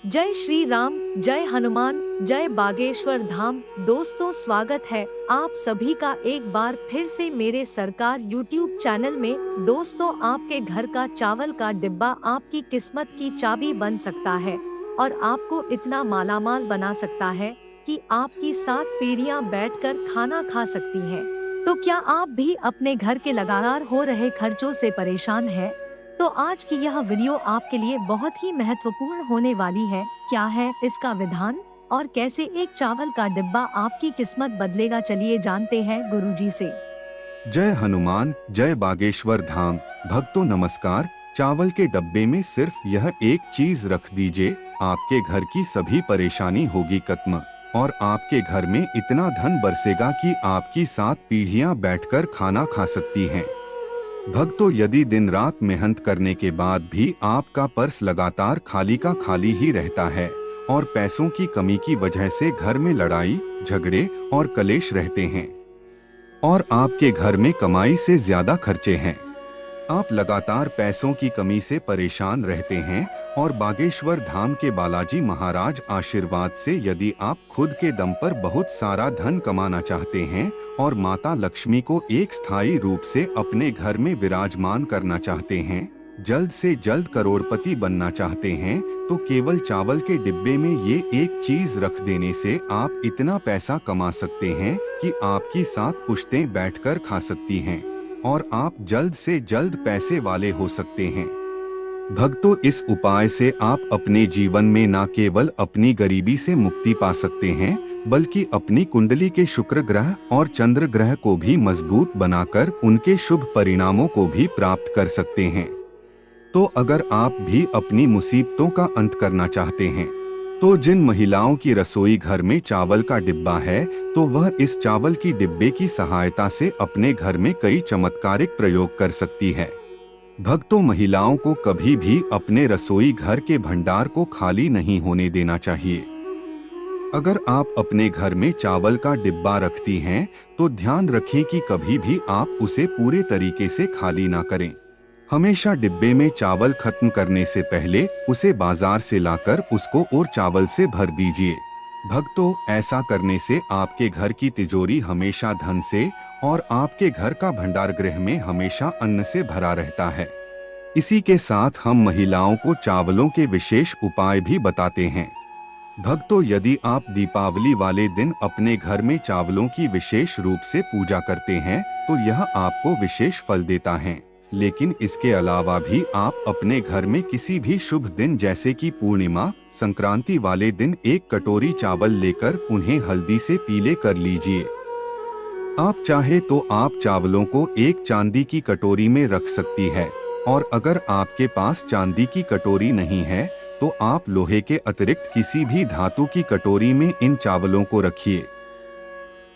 जय श्री राम, जय हनुमान, जय बागेश्वर धाम। दोस्तों, स्वागत है आप सभी का एक बार फिर से मेरे सरकार YouTube चैनल में। दोस्तों, आपके घर का चावल का डिब्बा आपकी किस्मत की चाबी बन सकता है और आपको इतना मालामाल बना सकता है कि आपकी 7 पीढ़ियां बैठकर खाना खा सकती हैं। तो क्या आप भी अपने घर के लगातार हो रहे खर्चों से परेशान हैं? तो आज की यह वीडियो आपके लिए बहुत ही महत्वपूर्ण होने वाली है। क्या है इसका विधान और कैसे एक चावल का डिब्बा आपकी किस्मत बदलेगा, चलिए जानते हैं गुरुजी से। जय हनुमान, जय बागेश्वर धाम। भक्तों नमस्कार। चावल के डब्बे में सिर्फ यह एक चीज रख दीजिए, आपके घर की सभी परेशानी होगी खत्म और आपके घर में इतना धन बरसेगा कि आपकी 7 पीढ़ियां बैठकर खाना खा सकती हैं। भक्तों, यदि दिन रात मेहनत करने के बाद भी आपका पर्स लगातार खाली का खाली ही रहता है और पैसों की कमी की वजह से घर में लड़ाई झगड़े और कलेश रहते हैं और आपके घर में कमाई से ज्यादा खर्चे हैं, आप लगातार पैसों की कमी से परेशान रहते हैं और बागेश्वर धाम के बालाजी महाराज आशीर्वाद से यदि आप खुद के दम पर बहुत सारा धन कमाना चाहते हैं और माता लक्ष्मी को एक स्थायी रूप से अपने घर में विराजमान करना चाहते हैं, जल्द से जल्द करोड़पति बनना चाहते हैं, तो केवल चावल के डिब्बे में ये एक चीज रख देने से आप इतना पैसा कमा सकते हैं कि आपकी 7 पुश्तें बैठकर खा सकती हैं और आप जल्द से जल्द पैसे वाले हो सकते हैं। भक्तों, इस उपाय से आप अपने जीवन में न केवल अपनी गरीबी से मुक्ति पा सकते हैं, बल्कि अपनी कुंडली के शुक्र ग्रह और चंद्र ग्रह को भी मजबूत बनाकर उनके शुभ परिणामों को भी प्राप्त कर सकते हैं। तो अगर आप भी अपनी मुसीबतों का अंत करना चाहते हैं, तो जिन महिलाओं की रसोई घर में चावल का डिब्बा है, तो वह इस चावल की डिब्बे की सहायता से अपने घर में कई चमत्कारिक प्रयोग कर सकती है। भक्तों, महिलाओं को कभी भी अपने रसोई घर के भंडार को खाली नहीं होने देना चाहिए। अगर आप अपने घर में चावल का डिब्बा रखती हैं, तो ध्यान रखें कि कभी भी आप उसे पूरे तरीके से खाली ना करें। हमेशा डिब्बे में चावल खत्म करने से पहले उसे बाजार से लाकर उसको और चावल से भर दीजिए। भक्तों, ऐसा करने से आपके घर की तिजोरी हमेशा धन से और आपके घर का भंडार गृह में हमेशा अन्न से भरा रहता है। इसी के साथ हम महिलाओं को चावलों के विशेष उपाय भी बताते हैं। भक्तों, यदि आप दीपावली वाले दिन अपने घर में चावलों की विशेष रूप से पूजा करते हैं, तो यह आपको विशेष फल देता है। लेकिन इसके अलावा भी आप अपने घर में किसी भी शुभ दिन जैसे कि पूर्णिमा, संक्रांति वाले दिन एक कटोरी चावल लेकर उन्हें हल्दी से पीले कर लीजिए। आप चाहे तो आप चावलों को एक चांदी की कटोरी में रख सकती है, और अगर आपके पास चांदी की कटोरी नहीं है, तो आप लोहे के अतिरिक्त किसी भी धातु की कटोरी में इन चावलों को रखिए।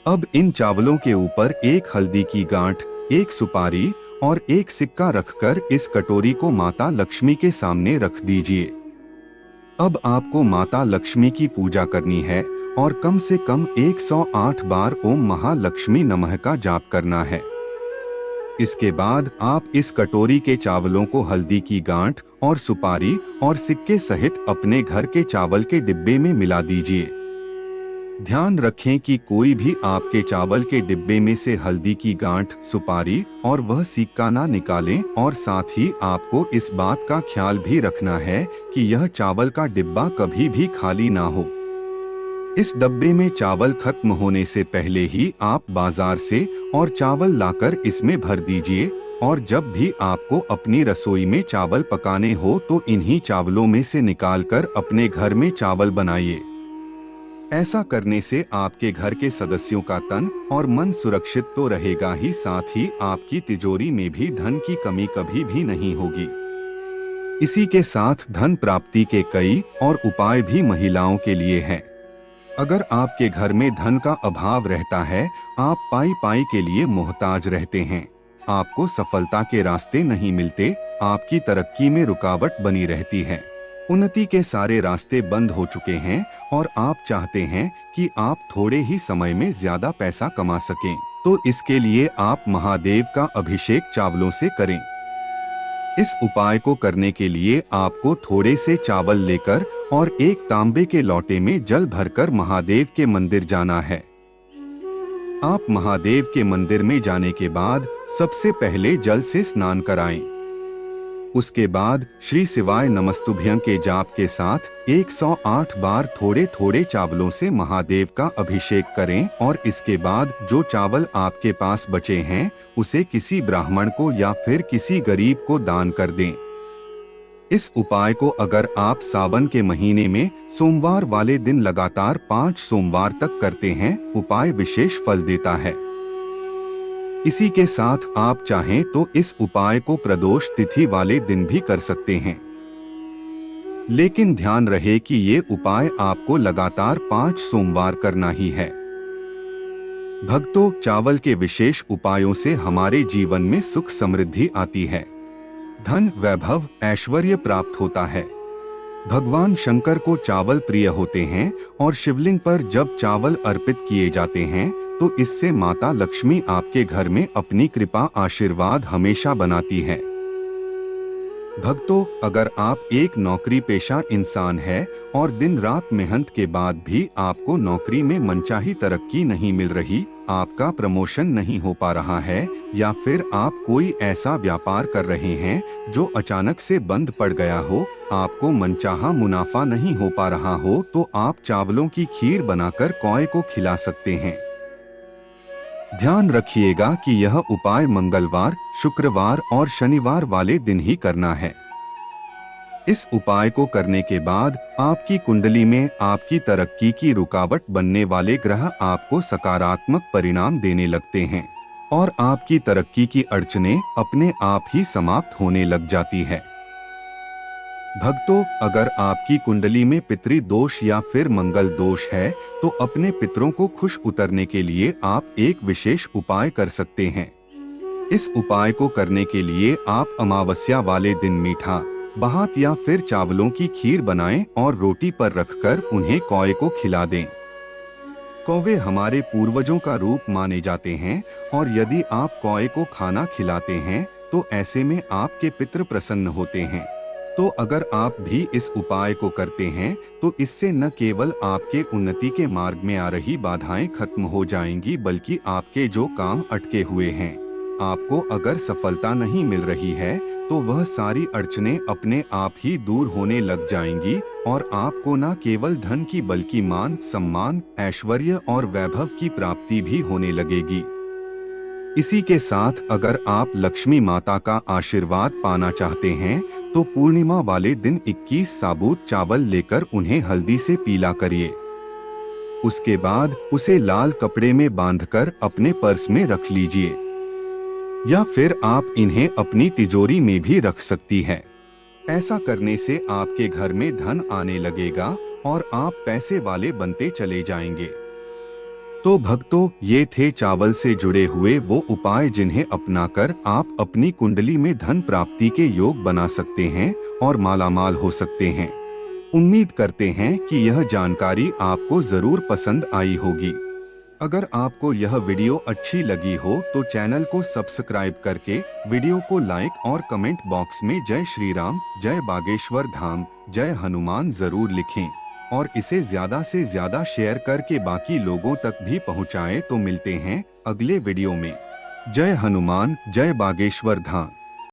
अब इन चावलों के ऊपर एक हल्दी की गांठ, एक सुपारी और एक सिक्का रखकर इस कटोरी को माता लक्ष्मी के सामने रख दीजिए। अब आपको माता लक्ष्मी की पूजा करनी है और कम से कम 108 बार ओम महालक्ष्मी नमः का जाप करना है। इसके बाद आप इस कटोरी के चावलों को हल्दी की गांठ और सुपारी और सिक्के सहित अपने घर के चावल के डिब्बे में मिला दीजिए। ध्यान रखें कि कोई भी आपके चावल के डिब्बे में से हल्दी की गांठ, सुपारी और वह सिक्का ना निकालें, और साथ ही आपको इस बात का ख्याल भी रखना है कि यह चावल का डिब्बा कभी भी खाली ना हो। इस डब्बे में चावल खत्म होने से पहले ही आप बाजार से और चावल लाकर इसमें भर दीजिए, और जब भी आपको अपनी रसोई में चावल पकाने हो तो इन्हीं चावलों में से निकालकर अपने घर में चावल बनाइए। ऐसा करने से आपके घर के सदस्यों का तन और मन सुरक्षित तो रहेगा ही, साथ ही आपकी तिजोरी में भी धन की कमी कभी भी नहीं होगी। इसी के साथ धन प्राप्ति के कई और उपाय भी महिलाओं के लिए हैं। अगर आपके घर में धन का अभाव रहता है, आप पाई पाई के लिए मोहताज रहते हैं, आपको सफलता के रास्ते नहीं मिलते, आपकी तरक्की में रुकावट बनी रहती है, उन्नति के सारे रास्ते बंद हो चुके हैं और आप चाहते हैं कि आप थोड़े ही समय में ज्यादा पैसा कमा सकें, तो इसके लिए आप महादेव का अभिषेक चावलों से करें। इस उपाय को करने के लिए आपको थोड़े से चावल लेकर और एक तांबे के लोटे में जल भरकर महादेव के मंदिर जाना है। आप महादेव के मंदिर में जाने के बाद सबसे पहले जल से स्नान कराएं। उसके बाद श्री शिवाय नमस्तुभ्यं के जाप के साथ 108 बार थोड़े थोड़े चावलों से महादेव का अभिषेक करें और इसके बाद जो चावल आपके पास बचे हैं उसे किसी ब्राह्मण को या फिर किसी गरीब को दान कर दें। इस उपाय को अगर आप सावन के महीने में सोमवार वाले दिन लगातार 5 सोमवार तक करते हैं, उपाय विशेष फल देता है। इसी के साथ आप चाहें तो इस उपाय को प्रदोष तिथि वाले दिन भी कर सकते हैं, लेकिन ध्यान रहे कि ये उपाय आपको लगातार 5 सोमवार करना ही है। भक्तों, चावल के विशेष उपायों से हमारे जीवन में सुख समृद्धि आती है, धन वैभव ऐश्वर्य प्राप्त होता है। भगवान शंकर को चावल प्रिय होते हैं और शिवलिंग पर जब चावल अर्पित किए जाते हैं तो इससे माता लक्ष्मी आपके घर में अपनी कृपा आशीर्वाद हमेशा बनाती है। भक्तों, अगर आप एक नौकरी पेशा इंसान है और दिन रात मेहनत के बाद भी आपको नौकरी में मनचाही तरक्की नहीं मिल रही, आपका प्रमोशन नहीं हो पा रहा है, या फिर आप कोई ऐसा व्यापार कर रहे हैं जो अचानक से बंद पड़ गया हो, आपको मनचाहा मुनाफा नहीं हो पा रहा हो, तो आप चावलों की खीर बनाकर कौए को खिला सकते हैं। ध्यान रखिएगा कि यह उपाय मंगलवार, शुक्रवार और शनिवार वाले दिन ही करना है। इस उपाय को करने के बाद आपकी कुंडली में आपकी तरक्की की रुकावट बनने वाले ग्रह आपको सकारात्मक परिणाम देने लगते हैं और आपकी तरक्की की अड़चनें अपने आप ही समाप्त होने लग जाती है। भक्तों, अगर आपकी कुंडली में पितृ दोष या फिर मंगल दोष है तो अपने पितरों को खुश उतरने के लिए आप एक विशेष उपाय कर सकते हैं। इस उपाय को करने के लिए आप अमावस्या वाले दिन मीठा भात या फिर चावलों की खीर बनाएं और रोटी पर रखकर उन्हें कौए को खिला दें। कौवे हमारे पूर्वजों का रूप माने जाते हैं और यदि आप कौए को खाना खिलाते हैं तो ऐसे में आपके पितृ प्रसन्न होते हैं। तो अगर आप भी इस उपाय को करते हैं तो इससे न केवल आपके उन्नति के मार्ग में आ रही बाधाएं खत्म हो जाएंगी, बल्कि आपके जो काम अटके हुए हैं, आपको अगर सफलता नहीं मिल रही है तो वह सारी अड़चनें अपने आप ही दूर होने लग जाएंगी और आपको न केवल धन की बल्कि मान, सम्मान, ऐश्वर्य और वैभव की प्राप्ति भी होने लगेगी। इसी के साथ अगर आप लक्ष्मी माता का आशीर्वाद पाना चाहते हैं तो पूर्णिमा वाले दिन 21 साबुत चावल लेकर उन्हें हल्दी से पीला करिए। उसके बाद उसे लाल कपड़े में बांधकर अपने पर्स में रख लीजिए या फिर आप इन्हें अपनी तिजोरी में भी रख सकती है। ऐसा करने से आपके घर में धन आने लगेगा और आप पैसे वाले बनते चले जाएंगे। तो भक्तों, ये थे चावल से जुड़े हुए वो उपाय जिन्हें अपनाकर आप अपनी कुंडली में धन प्राप्ति के योग बना सकते हैं और मालामाल हो सकते हैं। उम्मीद करते हैं कि यह जानकारी आपको जरूर पसंद आई होगी। अगर आपको यह वीडियो अच्छी लगी हो तो चैनल को सब्सक्राइब करके वीडियो को लाइक और कमेंट बॉक्स में जय श्री राम, जय बागेश्वर धाम, जय हनुमान जरूर लिखें और इसे ज्यादा से ज्यादा शेयर करके बाकी लोगों तक भी पहुंचाएं। तो मिलते हैं अगले वीडियो में। जय हनुमान, जय बागेश्वर धाम।